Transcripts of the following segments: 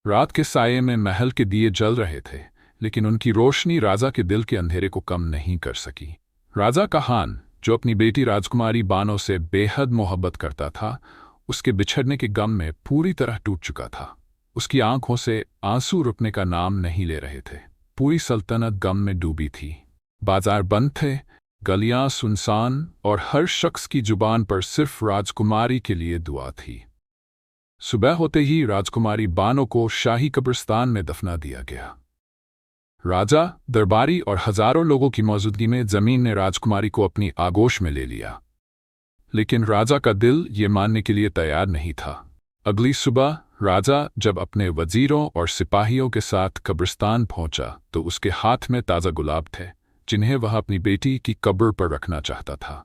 रात के साये में महल के दिए जल रहे थे, लेकिन उनकी रोशनी राजा के दिल के अंधेरे को कम नहीं कर सकी। राजा कहान, जो अपनी बेटी राजकुमारी बानो से बेहद मोहब्बत करता था, उसके बिछड़ने के गम में पूरी तरह टूट चुका था। उसकी आंखों से आंसू रुकने का नाम नहीं ले रहे थे। पूरी सल्तनत गम में डूबी थी। बाजार बंद थे, गलियां सुनसान, और हर शख्स की जुबान पर सिर्फ राजकुमारी के लिए दुआ थी। सुबह होते ही राजकुमारी बानो को शाही कब्रिस्तान में दफना दिया गया। राजा, दरबारी और हजारों लोगों की मौजूदगी में जमीन ने राजकुमारी को अपनी आगोश में ले लिया। लेकिन राजा का दिल ये मानने के लिए तैयार नहीं था। अगली सुबह राजा जब अपने वजीरों और सिपाहियों के साथ कब्रिस्तान पहुंचा तो उसके हाथ में ताज़ा गुलाब थे, जिन्हें वह अपनी बेटी की कब्र पर रखना चाहता था।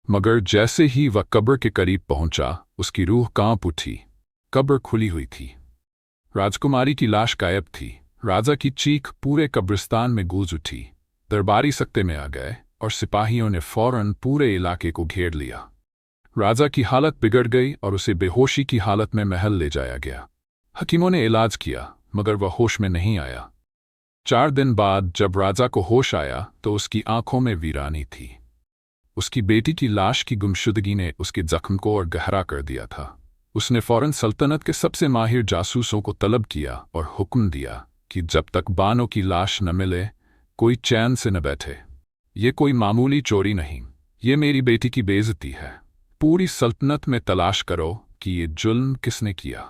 मगर जैसे ही वह कब्र के करीब पहुंचा, उसकी रूह कांप उठी। कब्र खुली हुई थी। राजकुमारी की लाश गायब थी। राजा की चीख पूरे कब्रिस्तान में गूंज उठी। दरबारी सकते में आ गए और सिपाहियों ने फौरन पूरे इलाके को घेर लिया। राजा की हालत बिगड़ गई और उसे बेहोशी की हालत में महल ले जाया गया। हकीमों ने इलाज किया, मगर वह होश में नहीं आया। 4 दिन बाद जब राजा को होश आया तो उसकी आंखों में वीरानी थी। उसकी बेटी की लाश की गुमशुदगी ने उसके जख्म को और गहरा कर दिया था। उसने फौरन सल्तनत के सबसे माहिर जासूसों को तलब किया और हुक्म दिया कि जब तक बानो की लाश न मिले, कोई चैन से न बैठे। ये कोई मामूली चोरी नहीं, ये मेरी बेटी की बेइज्जती है। पूरी सल्तनत में तलाश करो कि ये जुल्म किसने किया।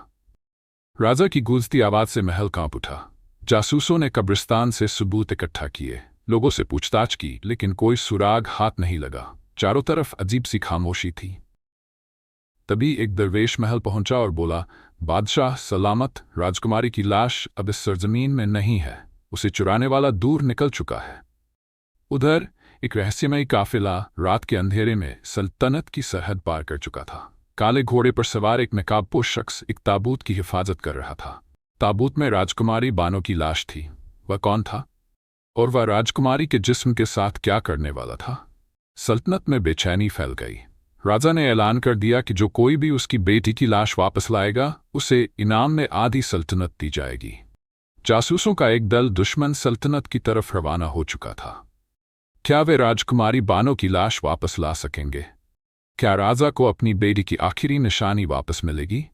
राजा की गूंजती आवाज से महल कांप उठा। जासूसों ने कब्रिस्तान से सबूत इकट्ठा किए, लोगों से पूछताछ की, लेकिन कोई सुराग हाथ नहीं लगा। चारों तरफ अजीब सी खामोशी थी। तभी एक दरवेश महल पहुंचा और बोला, बादशाह सलामत, राजकुमारी की लाश अब इस सरजमीन में नहीं है। उसे चुराने वाला दूर निकल चुका है। उधर एक रहस्यमयी काफिला रात के अंधेरे में सल्तनत की सरहद पार कर चुका था। काले घोड़े पर सवार एक नकाबपोश शख्स एक ताबूत की हिफाजत कर रहा था। ताबूत में राजकुमारी बानो की लाश थी। वह कौन था और वह राजकुमारी के जिस्म के साथ क्या करने वाला था? सल्तनत में बेचैनी फैल गई। राजा ने ऐलान कर दिया कि जो कोई भी उसकी बेटी की लाश वापस लाएगा, उसे इनाम में आधी सल्तनत दी जाएगी। जासूसों का एक दल दुश्मन सल्तनत की तरफ रवाना हो चुका था। क्या वे राजकुमारी बानो की लाश वापस ला सकेंगे? क्या राजा को अपनी बेटी की आखिरी निशानी वापस मिलेगी?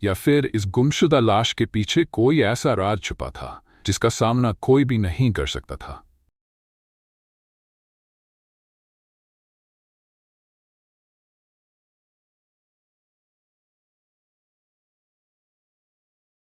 या फिर इस गुमशुदा लाश के पीछे कोई ऐसा राज छुपा था जिसका सामना कोई भी नहीं कर सकता था?